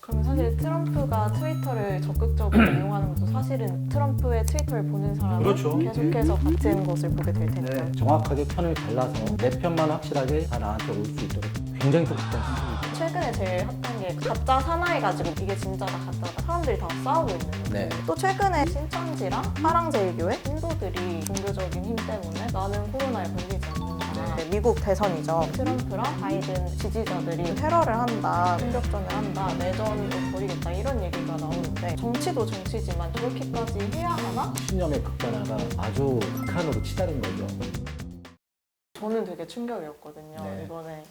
그러면 사실 트럼프가 트위터를 적극적으로 이용하는 것도 사실은 트럼프의 트위터를 보는 사람은 그렇죠. 계속해서 같은 것을 보게 될 테니까. 네, 정확하게 편을 갈라서 내 편만 확실하게 다 나한테 올 수 있도록 굉장히 똑똑한 선택이죠. 최근에 제일 핫한 게 가짜 사나이 가지고 이게 진짜다 가짜다 사람들이 다 싸우고 있는 거예요. 네. 또 최근에 신천지랑 사랑제일교회 신도들이 종교적인 힘 때문에 나는 코로나에 걸리지 않는다. 네, 미국 대선이죠. 트럼프랑 바이든 지지자들이 테러를 한다, 총격전을 한다, 내전을 벌이겠다 이런 얘기가 나오는데 정치도 정치지만 저렇게까지 해야 하나? 신념의 극단화가 아주 극한으로 치달은 거죠. 저는 되게 충격이었거든요. 네. 이번에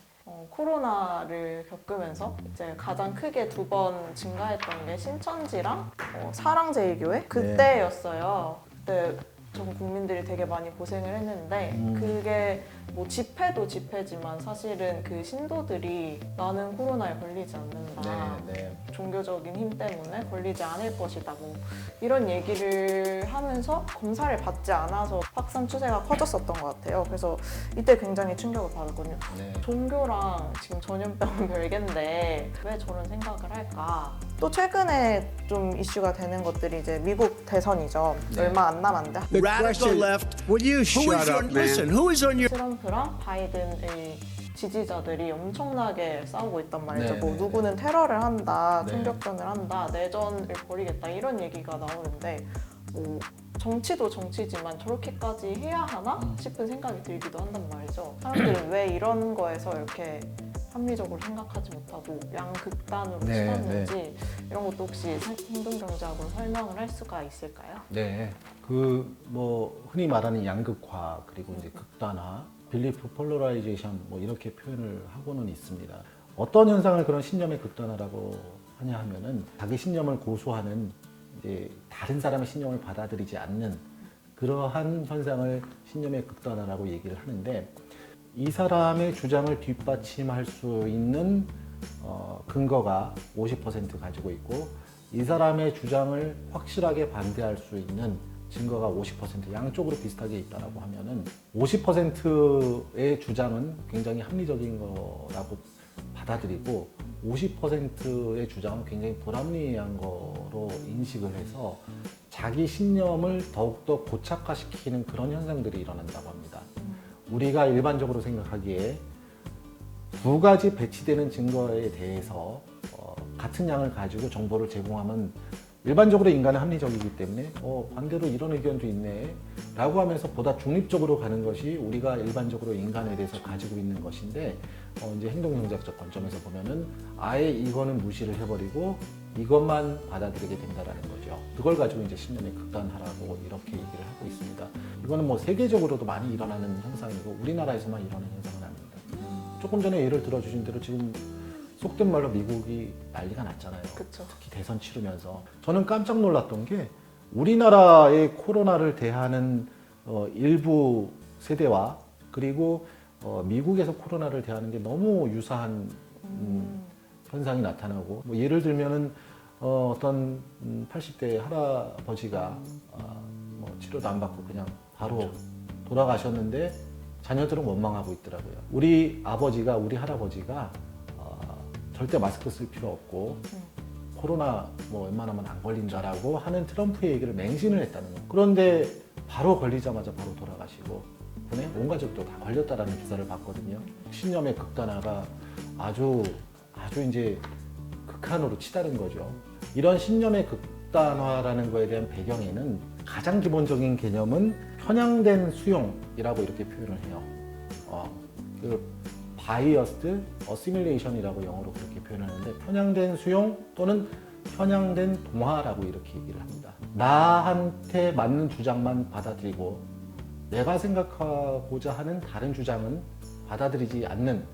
코로나를 겪으면서 이제 가장 크게 2번 증가했던 게 신천지랑 사랑제일교회 그때였어요. 그때 전 국민들이 되게 많이 고생을 했는데 그게 뭐 집회도 집회지만 사실은 그 신도들이 나는 코로나에 걸리지 않는다. 네. 종교적인 힘 때문에 걸리지 않을 것이다. 뭐 이런 얘기를 하면서 검사를 받지 않아서 확산 추세가 커졌었던 것 같아요. 그래서 이때 굉장히 충격을 받았거든요. 네. 종교랑 지금 전염병은 별개인데 왜 저런 생각을 할까? 또 최근에 좀 이슈가 되는 것들이 이제 미국 대선이죠. 네. 얼마 안 남았는데 The radical left. Will you shut up, man? Listen, who is on your 트럼프랑 바이든의 지지자들이 엄청나게 싸우고 있단 말이죠. 네, 뭐 네, 누구는 테러를 한다, 네. 총격전을 한다, 내전을 벌이겠다 이런 얘기가 나오는데 뭐 정치도 정치지만 저렇게까지 해야 하나 싶은 생각이 들기도 한단 말이죠. 사람들은 왜 이런 거에서 이렇게 합리적으로 생각하지 못하고 양극단으로 네, 치닫는지 이런 것도 혹시 행동경제학으로 설명을 할 수가 있을까요? 네. 그 뭐 흔히 말하는 양극화 그리고 이제 극단화, 빌리프 폴러라이제이션 뭐 이렇게 표현을 하고는 있습니다. 어떤 현상을 그런 신념의 극단화라고 하냐 하면은 자기 신념을 고수하는 이제 다른 사람의 신념을 받아들이지 않는 그러한 현상을 신념의 극단화라고 얘기를 하는데 이 사람의 주장을 뒷받침할 수 있는 근거가 50% 가지고 있고 이 사람의 주장을 확실하게 반대할 수 있는 증거가 50% 양쪽으로 비슷하게 있다라고 하면은 50%의 주장은 굉장히 합리적인 거라고 받아들이고 50%의 주장은 굉장히 불합리한 거로 인식을 해서 자기 신념을 더욱더 고착화시키는 그런 현상들이 일어난다고 합니다. 우리가 일반적으로 생각하기에 2가지 배치되는 증거에 대해서 같은 양을 가지고 정보를 제공하면 일반적으로 인간은 합리적이기 때문에 반대로 이런 의견도 있네 라고 하면서 보다 중립적으로 가는 것이 우리가 일반적으로 인간에 대해서 가지고 있는 것인데 이제 행동경제학적 관점에서 보면은 아예 이거는 무시를 해버리고 이것만 받아들이게 된다라는 거죠. 그걸 가지고 이제 신념의 극단화라고 이렇게 얘기를 하고 있습니다. 이거는 뭐 세계적으로도 많이 일어나는 현상이고 우리나라에서만 일어나는 현상은 아닙니다. 조금 전에 예를 들어주신 대로 지금 속된 말로 미국이 난리가 났잖아요. 그쵸. 특히 대선 치르면서 저는 깜짝 놀랐던 게 우리나라의 코로나를 대하는 일부 세대와 그리고 미국에서 코로나를 대하는 게 너무 유사한 현상이 나타나고 뭐 예를 들면은 어떤 80대 할아버지가 뭐 치료도 안 받고 그냥 바로 돌아가셨는데 자녀들은 원망하고 있더라고요. 우리 아버지가 우리 할아버지가 절대 마스크 쓸 필요 없고 코로나 뭐 웬만하면 안 걸린다라고 하는 트럼프의 얘기를 맹신을 했다는 거예요. 그런데 바로 걸리자마자 바로 돌아가시고 덕분에 온 가족도 다 걸렸다라는 기사를 봤거든요. 신념의 극단화가 아주 이제 극한으로 치달은 거죠. 이런 신념의 극단화라는 거에 대한 배경에는 가장 기본적인 개념은 편향된 수용이라고 이렇게 표현을 해요. 바이어스드 어시밀레이션이라고 영어로 그렇게 표현하는데 편향된 수용 또는 편향된 동화라고 이렇게 얘기를 합니다. 나한테 맞는 주장만 받아들이고 내가 생각하고자 하는 다른 주장은 받아들이지 않는,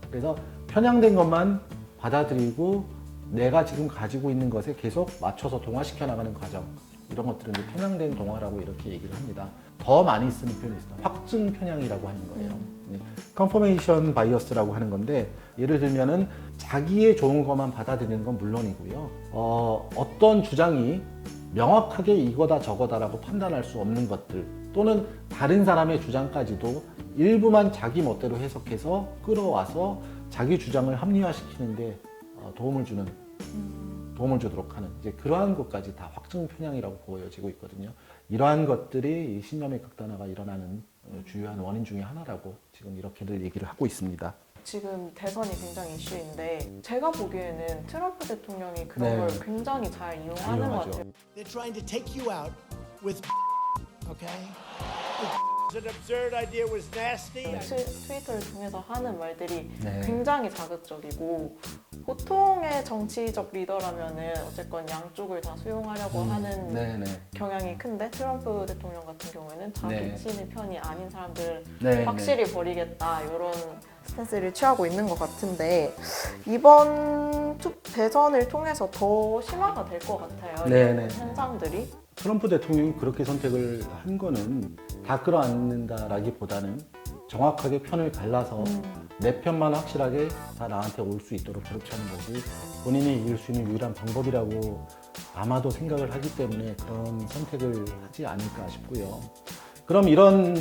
그래서 편향된 것만 받아들이고 내가 지금 가지고 있는 것에 계속 맞춰서 동화시켜 나가는 과정, 이런 것들은 이제 편향된 동화라고 이렇게 얘기를 합니다. 더 많이 쓰는 표현이 있습니다. 확증 편향이라고 하는 거예요. 컨퍼메이션 바이어스라고 하는 건데 예를 들면은 자기의 좋은 것만 받아들이는 건 물론이고요. 어떤 주장이 명확하게 이거다 저거다라고 판단할 수 없는 것들 또는 다른 사람의 주장까지도 일부만 자기 멋대로 해석해서 끌어와서 자기 주장을 합리화시키는데 도움을 주는 도움을 주도록 하는 이제 그러한 것까지 다 확증 편향이라고 보여지고 있거든요. 이러한 것들이 이 신념의 극단화가 일어나는 주요한 원인 중에 하나라고 지금 이렇게들 얘기를 하고 있습니다. 지금 대선이 굉장히 이슈인데 제가 보기에는 트럼프 대통령이 그런 네. 걸 굉장히 잘 이용하는 것 이용하죠. 같아요. They're trying to take you out with okay? An absurd idea was nasty. 트위터를 통해서 하는 말들이 네. 굉장히 자극적이고 보통의 정치적 리더라면은 어쨌건 양쪽을 다 수용하려고 하는 네네. 경향이 큰데 트럼프 대통령 같은 경우에는 자기 네. 친의 편이 아닌 사람들을 네, 확실히 버리겠다 이런 스탠스를 취하고 있는 것 같은데 이번 대선을 통해서 더 심화가 될 것 같아요. 네, 이런 네. 현상들이. 트럼프 대통령이 그렇게 선택을 한 거는 다 끌어안는다라기보다는 정확하게 편을 갈라서 내 편만 확실하게 다 나한테 올 수 있도록 그렇게 하는 것이 본인이 이길 수 있는 유일한 방법이라고 아마도 생각을 하기 때문에 그런 선택을 하지 않을까 싶고요. 그럼 이런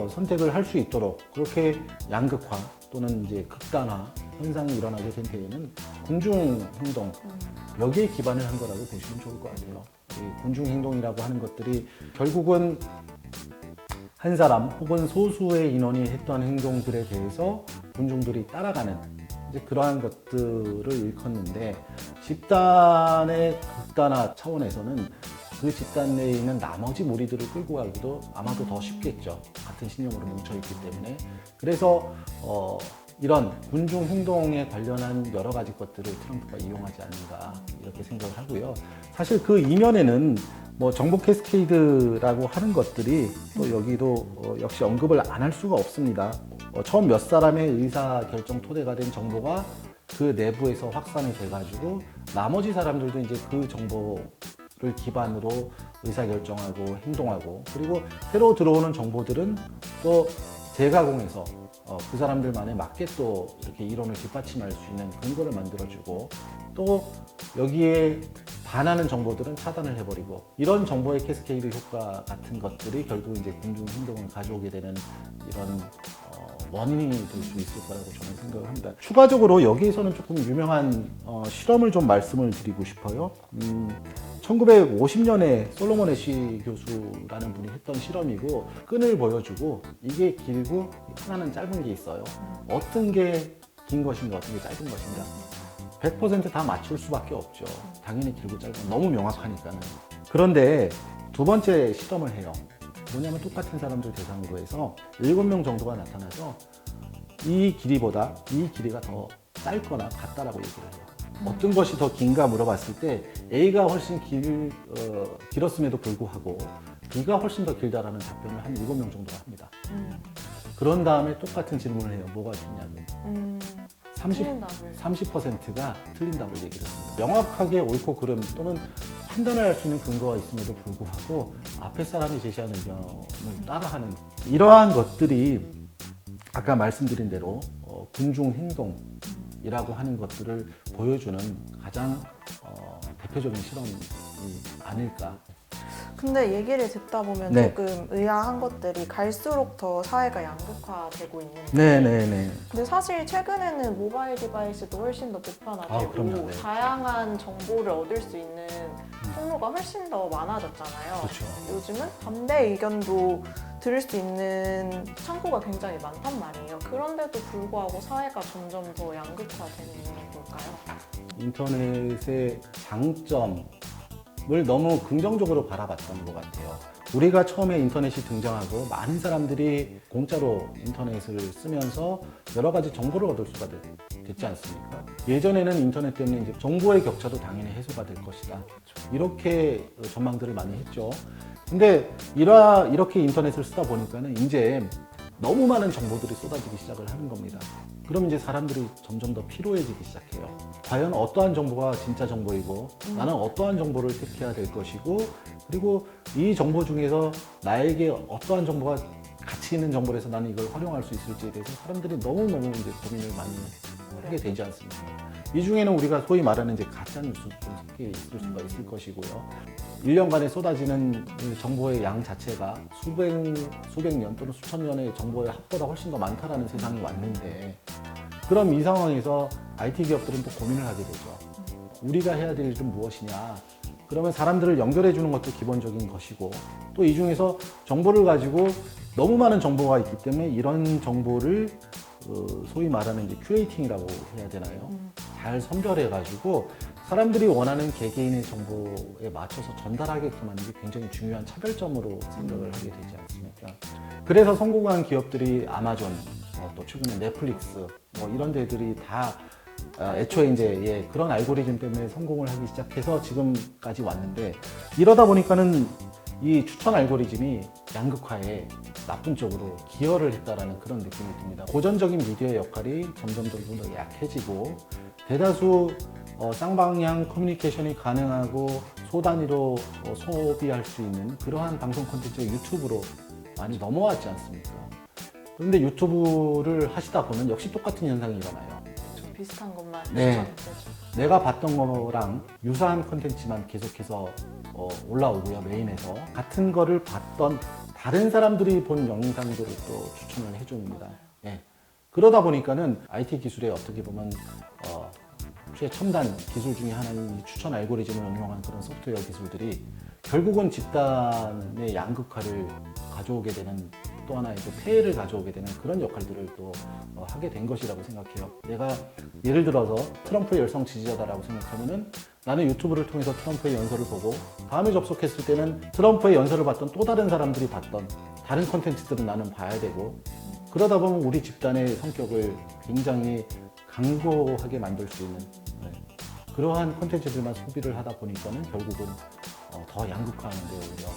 선택을 할 수 있도록 그렇게 양극화 또는 이제 극단화 현상이 일어나게 된 데에는 군중 행동 여기에 기반을 한 거라고 보시면 좋을 것 같아요. 이 군중 행동이라고 하는 것들이 결국은 한 사람 혹은 소수의 인원이 했던 행동들에 대해서 군중들이 따라가는 이제 그러한 것들을 일컫는데 집단의 극단화 차원에서는 그 집단 내에 있는 나머지 무리들을 끌고 가기도 아마도 더 쉽겠죠. 같은 신념으로 뭉쳐있기 때문에. 그래서 이런 군중 행동에 관련한 여러 가지 것들을 트럼프가 이용하지 않는가 이렇게 생각을 하고요. 사실 그 이면에는 뭐 정보 캐스케이드라고 하는 것들이 또 여기도 역시 언급을 안 할 수가 없습니다. 처음 몇 사람의 의사 결정 토대가 된 정보가 그 내부에서 확산이 돼가지고 나머지 사람들도 이제 그 정보를 기반으로 의사 결정하고 행동하고 그리고 새로 들어오는 정보들은 또 재가공해서 그 사람들만에 맞게 또 이렇게 이론을 뒷받침할 수 있는 근거를 만들어주고 또 여기에 반하는 정보들은 차단을 해버리고 이런 정보의 캐스케이드 효과 같은 것들이 결국 이제 군중 행동을 가져오게 되는 이런 원인이 될 수 있을 거라고 저는 생각을 합니다. 추가적으로 여기에서는 조금 유명한 실험을 좀 말씀을 드리고 싶어요. 1950년에 솔로몬 애쉬 교수라는 분이 했던 실험이고 끈을 보여주고 이게 길고 하나는 짧은 게 있어요. 어떤 게 긴 것인가 어떤 게 짧은 것인가 100% 다 맞출 수밖에 없죠. 당연히 길고 짧은 너무 명확하니까는. 그런데 두 번째 실험을 해요. 뭐냐면 똑같은 사람들 대상으로 해서 7명 정도가 나타나서 이 길이보다 이 길이가 더 짧거나 같다라고 얘기를 해요. 어떤 것이 더 긴가 물어봤을 때 A가 훨씬 길었음에도 불구하고 B가 훨씬 더 길다라는 답변을 한 7명 정도가 합니다. 그런 다음에 똑같은 질문을 해요. 뭐가 좋냐고. 30%가 틀린 답을 얘기를 합니다. 명확하게 옳고 그름 또는 판단을 할 수 있는 근거가 있음에도 불구하고 앞에 사람이 제시하는 의견을 따라하는 이러한 것들이 아까 말씀드린 대로 군중 행동이라고 하는 것들을 보여주는 가장 대표적인 실험이 아닐까. 근데 얘기를 듣다 보면 네. 조금 의아한 것들이 갈수록 더 사회가 양극화되고 있는데 네네네. 근데 사실 최근에는 모바일 디바이스도 훨씬 더 보편화되고 그럼요, 네. 다양한 정보를 얻을 수 있는 통로가 훨씬 더 많아졌잖아요. 그렇죠. 요즘은 반대 의견도 들을 수 있는 창구가 굉장히 많단 말이에요. 그런데도 불구하고 사회가 점점 더 양극화되는 이유는 뭘까요? 인터넷의 장점을 너무 긍정적으로 바라봤던 것 같아요. 우리가 처음에 인터넷이 등장하고 많은 사람들이 공짜로 인터넷을 쓰면서 여러 가지 정보를 얻을 수가 됐지 않습니까? 예전에는 인터넷 때문에 이제 정보의 격차도 당연히 해소가 될 것이다. 이렇게 전망들을 많이 했죠. 근데 이렇게 인터넷을 쓰다 보니까는 이제 너무 많은 정보들이 쏟아지기 시작을 하는 겁니다. 그럼 이제 사람들이 점점 더 피로해지기 시작해요. 과연 어떠한 정보가 진짜 정보이고 나는 어떠한 정보를 택해야 될 것이고 그리고 이 정보 중에서 나에게 어떠한 정보가 가치 있는 정보라서 나는 이걸 활용할 수 있을지에 대해서 사람들이 너무너무 이제 고민을 많이 하게 되지 않습니까? 이 중에는 우리가 소위 말하는 이제 가짜 뉴스도 섞여 있을 수가 있을 것이고요. 1년간에 쏟아지는 정보의 양 자체가 수백 년 또는 수천 년의 정보의 합보다 훨씬 더 많다라는 세상이 왔는데 그럼 이 상황에서 IT 기업들은 또 고민을 하게 되죠. 우리가 해야 될 일은 무엇이냐. 그러면 사람들을 연결해 주는 것도 기본적인 것이고 또 이 중에서 정보를 가지고 너무 많은 정보가 있기 때문에 이런 정보를 소위 말하는 이제 큐레이팅이라고 해야 되나요? 잘 선별해 가지고 사람들이 원하는 개개인의 정보에 맞춰서 전달하게끔 하는 게 굉장히 중요한 차별점으로 생각을 하게 되지 않습니까? 그래서 성공한 기업들이 아마존, 또 최근에 넷플릭스 이런 데들이 다 애초에 이제 그런 알고리즘 때문에 성공을 하기 시작해서 지금까지 왔는데 이러다 보니까는 이 추천 알고리즘이 양극화에 나쁜 쪽으로 기여를 했다라는 그런 느낌이 듭니다. 고전적인 미디어의 역할이 점점 더 약해지고 대다수 쌍방향 커뮤니케이션이 가능하고 소단위로 소비할 수 있는 그러한 방송 콘텐츠가 유튜브로 많이 넘어왔지 않습니까? 그런데 유튜브를 하시다 보면 역시 똑같은 현상이 일어나요. 좀 비슷한 것만 네. 추천해줘. 내가 봤던 거랑 유사한 콘텐츠만 계속해서 올라오고요, 메인에서. 같은 거를 봤던 다른 사람들이 본 영상들을 또 추천을 해줍니다. 예. 그러다 보니까는 IT 기술에 어떻게 보면 최첨단 기술 중에 하나인 이 추천 알고리즘을 응용한 그런 소프트웨어 기술들이 결국은 집단의 양극화를 가져오게 되는 또 하나의 또 폐해를 가져오게 되는 그런 역할들을 또 하게 된 것이라고 생각해요. 내가 예를 들어서 트럼프의 열성 지지자다라고 생각하면은 나는 유튜브를 통해서 트럼프의 연설을 보고 다음에 접속했을 때는 트럼프의 연설을 봤던 또 다른 사람들이 봤던 다른 콘텐츠들은 나는 봐야 되고 그러다 보면 우리 집단의 성격을 굉장히 강고하게 만들 수 있는 그러한 콘텐츠들만 소비를 하다 보니까는 결국은 더 양극화하는 데 오히려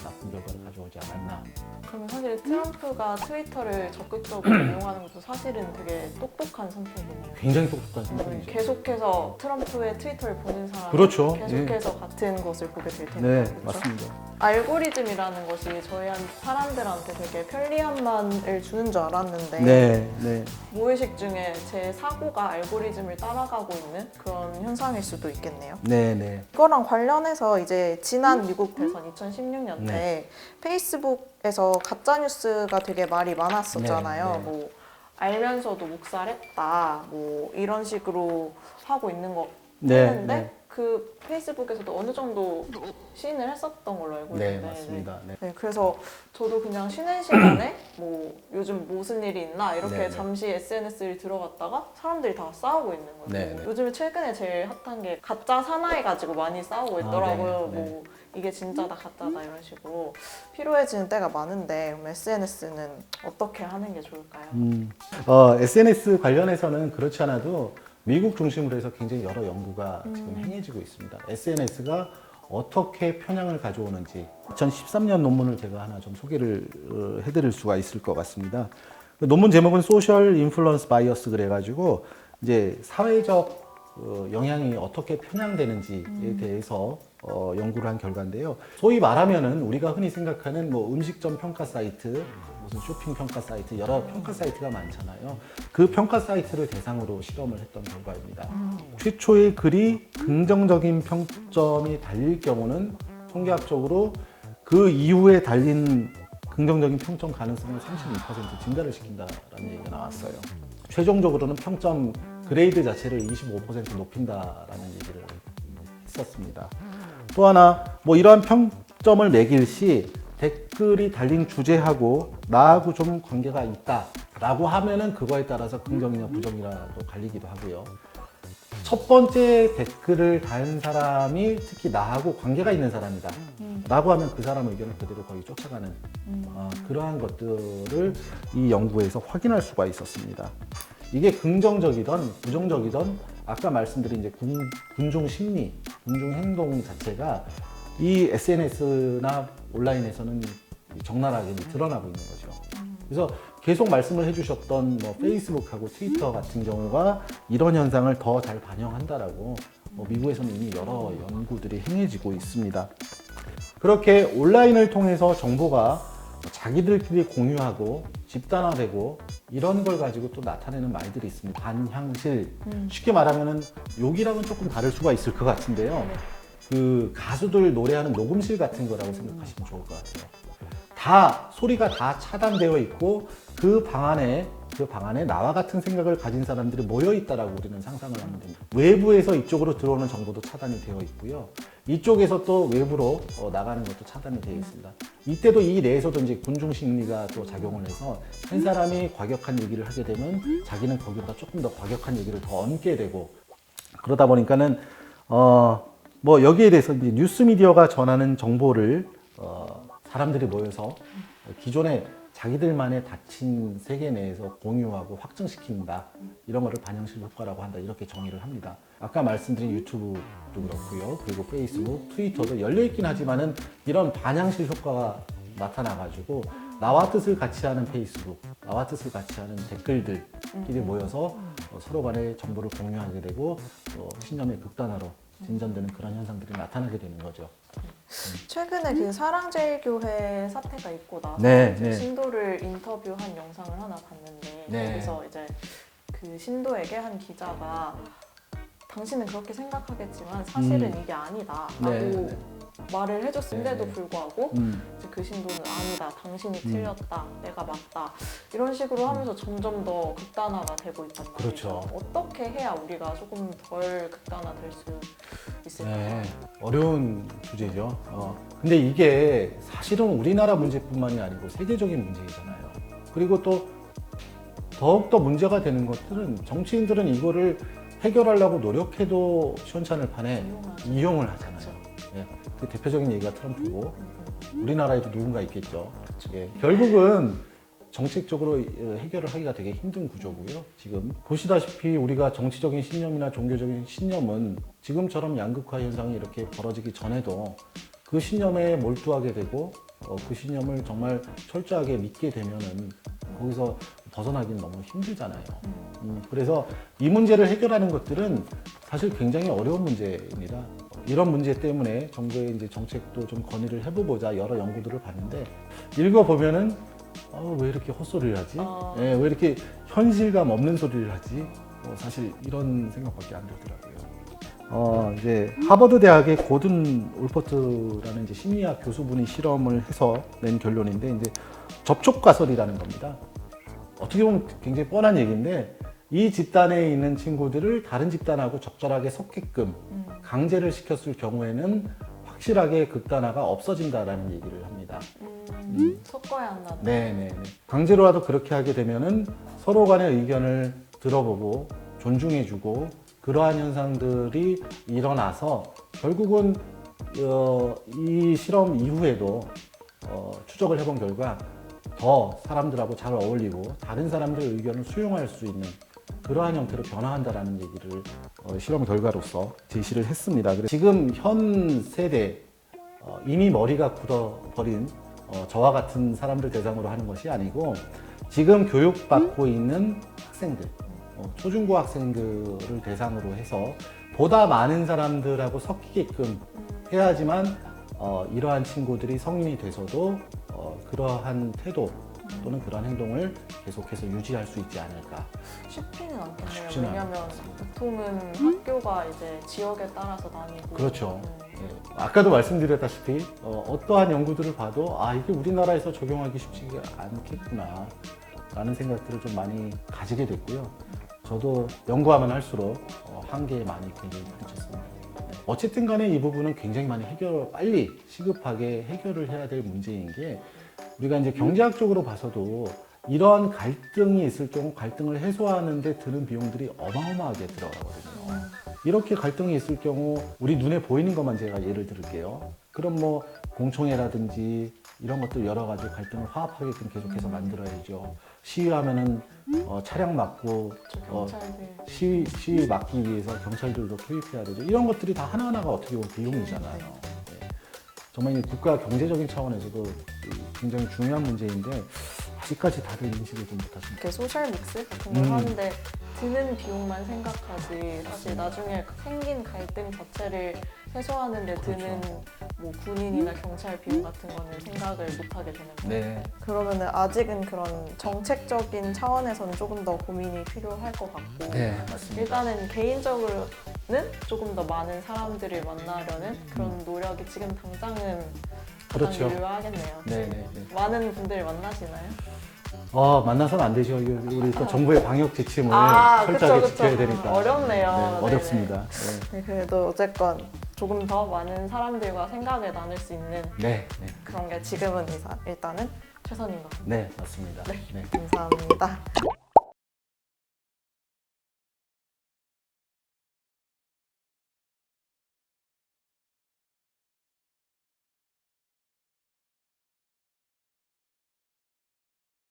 나쁜 결과를 가져오지 않았나. 그러면 사실 트럼프가 트위터를 적극적으로 이용하는 것도 사실은 되게 똑똑한 선택이네요. 굉장히 똑똑한 생각이죠. 계속해서 트럼프의 트위터를 보는 사람은 그렇죠. 계속해서 같은 것을 보게 될 텐데. 네, 그렇죠? 맞습니다. 알고리즘이라는 것이 저희 사람들한테 되게 편리함만을 주는 줄 알았는데 네. 무의식 중에 제 사고가 알고리즘을 따라가고 있는 그런 현상일 수도 있겠네요. 네. 이거랑 관련해서 이제 지난 미국 대선 2016년 때 네. 페이스북에서 가짜 뉴스가 되게 말이 많았었잖아요. 네. 뭐 알면서도 묵살했다, 뭐 이런 식으로 하고 있는 거 했는데 그 페이스북에서도 어느 정도 시인을 했었던 걸로 알고 네, 있는데 맞습니다. 네, 그래서 저도 그냥 쉬는 시간에 뭐 요즘 무슨 일이 있나 이렇게 네. 잠시 SNS를 들어갔다가 사람들이 다 싸우고 있는 거예요. 네. 요즘에 최근에 제일 핫한 게 가짜 사나이 가지고 많이 싸우고 있더라고요. 네. 뭐 이게 진짜다 가짜다 이런 식으로 피로해지는 때가 많은데 그럼 SNS는 어떻게 하는 게 좋을까요? SNS 관련해서는 그렇지 않아도 미국 중심으로 해서 굉장히 여러 연구가 지금 행해지고 있습니다. SNS가 어떻게 편향을 가져오는지 2013년 논문을 제가 하나 좀 소개를 해드릴 수가 있을 것 같습니다. 그 논문 제목은 소셜 인플루언스 바이어스 그래가지고 이제 사회적 영향이 어떻게 편향되는지에 대해서 연구를 한 결과인데요. 소위 말하면은 우리가 흔히 생각하는 뭐 음식점 평가 사이트, 무슨 쇼핑 평가 사이트, 여러 평가 사이트가 많잖아요. 그 평가 사이트를 대상으로 실험을 했던 결과입니다. 최초의 글이 긍정적인 평점이 달릴 경우는 통계학적으로 그 이후에 달린 긍정적인 평점 가능성을 32% 증가를 시킨다라는 얘기가 나왔어요. 최종적으로는 평점 그레이드 자체를 25% 높인다라는 얘기를 했었습니다. 또 하나 뭐 이러한 평점을 매길 시 댓글이 달린 주제하고 나하고 좀 관계가 있다라고 하면은 그거에 따라서 긍정이나 부정이라도 갈리기도 하고요. 첫 번째 댓글을 단 사람이 특히 나하고 관계가 있는 사람이다 라고 하면 그 사람 의견을 그대로 거의 쫓아가는 그러한 것들을 이 연구에서 확인할 수가 있었습니다. 이게 긍정적이든 부정적이든 아까 말씀드린 이제 군중 심리, 군중 행동 자체가 이 SNS나 온라인에서는 적나라하게 드러나고 있는 거죠. 그래서 계속 말씀을 해주셨던 뭐 페이스북하고 트위터 같은 경우가 이런 현상을 더 잘 반영한다라고 미국에서는 이미 여러 연구들이 행해지고 있습니다. 그렇게 온라인을 통해서 정보가 자기들끼리 공유하고 집단화되고 이런 걸 가지고 또 나타내는 말들이 있습니다. 반향실. 쉽게 말하면은 욕이랑은 조금 다를 수가 있을 것 같은데요. 그 가수들 노래하는 녹음실 같은 거라고 생각하시면 좋을 것 같아요. 다 소리가 다 차단되어 있고 그 방 안에 그 방 안에 나와 같은 생각을 가진 사람들이 모여 있다라고 우리는 상상을 하면 됩니다. 외부에서 이쪽으로 들어오는 정보도 차단이 되어 있고요. 이쪽에서 또 외부로 나가는 것도 차단이 되어 있습니다. 이때도 이 내에서도 이제 군중 심리가 또 작용을 해서 한 사람이 과격한 얘기를 하게 되면 자기는 거기보다 조금 더 과격한 얘기를 더 얹게 되고, 그러다 보니까는 뭐 여기에 대해서 이제 뉴스 미디어가 전하는 정보를 사람들이 모여서 기존에 자기들만의 닫힌 세계 내에서 공유하고 확증시킨다. 이런 거를 반영실 효과라고 한다. 이렇게 정의를 합니다. 아까 말씀드린 유튜브도 그렇고요. 그리고 페이스북, 트위터도 열려있긴 하지만은 이런 반영실 효과가 나타나가지고 나와 뜻을 같이 하는 페이스북, 나와 뜻을 같이 하는 댓글들끼리 모여서 서로 간에 정보를 공유하게 되고 신념의 극단화로 진전되는 그런 현상들이 나타나게 되는 거죠. 최근에 그 사랑제일교회 사태가 있고 나서 네, 이제 네. 신도를 인터뷰한 영상을 하나 봤는데 네. 거기서 이제 그 신도에게 한 기자가 당신은 그렇게 생각하겠지만 사실은 이게 아니다라고 네. 말을 해줬음에도 네. 불구하고 이제 그 신도는 아니다, 당신이 틀렸다, 내가 맞다 이런 식으로 하면서 점점 더 극단화가 되고 있단 말이죠. 그렇죠. 어떻게 해야 우리가 조금 덜 극단화될 수 있을까요? 네, 어려운 주제죠. 근데 이게 사실은 우리나라 문제뿐만이 아니고 세계적인 문제이잖아요. 그리고 또 더욱더 문제가 되는 것들은 정치인들은 이거를 해결하려고 노력해도 시원찮을 판에 이용을 하잖아요. 예, 그 대표적인 얘기가 트럼프고 우리나라에도 누군가 있겠죠. 예, 결국은 정책적으로 해결을 하기가 되게 힘든 구조고요. 지금 보시다시피 우리가 정치적인 신념이나 종교적인 신념은 지금처럼 양극화 현상이 이렇게 벌어지기 전에도 그 신념에 몰두하게 되고 그 신념을 정말 철저하게 믿게 되면은 거기서 벗어나기는 너무 힘들잖아요. 그래서 이 문제를 해결하는 것들은 사실 굉장히 어려운 문제입니다. 이런 문제 때문에 정부의 이제 정책도 좀 건의를 해보고자 여러 연구들을 봤는데 읽어보면은 왜 이렇게 헛소리를 하지? 왜 이렇게 현실감 없는 소리를 하지? 사실 이런 생각밖에 안 들더라고요. 이제 하버드 대학의 고든 올퍼트라는 이제 심리학 교수분이 실험을 해서 낸 결론인데 이제 접촉 가설이라는 겁니다. 어떻게 보면 굉장히 뻔한 얘기인데 이 집단에 있는 친구들을 다른 집단하고 적절하게 섞게끔 강제를 시켰을 경우에는 확실하게 극단화가 없어진다라는 얘기를 합니다. 섞어야 한다. 네네. 강제로라도 그렇게 하게 되면은 서로 간의 의견을 들어보고 존중해주고 그러한 현상들이 일어나서 결국은 이 실험 이후에도 추적을 해본 결과 더 사람들하고 잘 어울리고 다른 사람들의 의견을 수용할 수 있는 그러한 형태로 변화한다라는 얘기를 실험 결과로서 제시를 했습니다. 그래서 지금 현 세대 이미 머리가 굳어버린 저와 같은 사람들 대상으로 하는 것이 아니고 지금 교육받고 있는 학생들, 초중고 학생들을 대상으로 해서 보다 많은 사람들하고 섞이게끔 해야지만 이러한 친구들이 성인이 돼서도 그러한 태도 또는 그러한 행동을 계속해서 유지할 수 있지 않을까. 쉽지는 않겠네요. 쉽지는 왜냐하면 않습니다. 보통은 학교가 이제 지역에 따라서 나뉘고 그렇죠. 예. 아까도 말씀드렸다시피 어떠한 연구들을 봐도 이게 우리나라에서 적용하기 쉽지 않겠구나 라는 생각들을 좀 많이 가지게 됐고요. 저도 연구하면 할수록 한계에 많이 굉장히 부딪혔습니다. 어쨌든 간에 이 부분은 굉장히 많이 빨리 시급하게 해결을 해야 될 문제인 게 우리가 이제 경제학적으로 봐서도 이러한 갈등이 있을 경우 갈등을 해소하는 데 드는 비용들이 어마어마하게 들어가거든요. 이렇게 갈등이 있을 경우 우리 눈에 보이는 것만 제가 예를 들을게요. 그럼 뭐 공청회라든지 이런 것들 여러 가지 갈등을 화합하게끔 계속해서 만들어야죠. 시위하면은 차량 막고 경찰들. 시위 막기 위해서 경찰들도 투입해야 되죠. 이런 것들이 다 하나하나가 어떻게 보면 비용이잖아요. 네. 정말 이 국가 경제적인 차원에서도 굉장히 중요한 문제인데 아직까지 다들 인식을 좀 못하십니다. 이렇게 소셜 믹스 같은 걸 하는데 드는 비용만 생각하지 사실 나중에 생긴 갈등 자체를 해소하는 데 드는 뭐 군인이나 경찰 비용 같은 거는 생각을 못 하게 되는 거예요. 네. 그러면은 아직은 그런 정책적인 차원에서는 조금 더 고민이 필요할 것 같고 네, 맞습니다. 일단은 개인적으로는 조금 더 많은 사람들을 만나려는 그런 노력이 지금 당장은 가장 그렇죠. 유효하겠네요. 네. 많은 분들 만나시나요? 만나서는 안 되죠. 우리 또 정부의 방역 지침을 그쵸, 철저하게 그쵸. 지켜야 되니까. 어렵네요. 네, 네네. 어렵습니다. 네, 그래도 어쨌건 조금 더 많은 사람들과 생각을 나눌 수 있는 네, 네, 그런 게 지금은 일단은 최선인 것 같아요. 네, 맞습니다. 네. 감사합니다.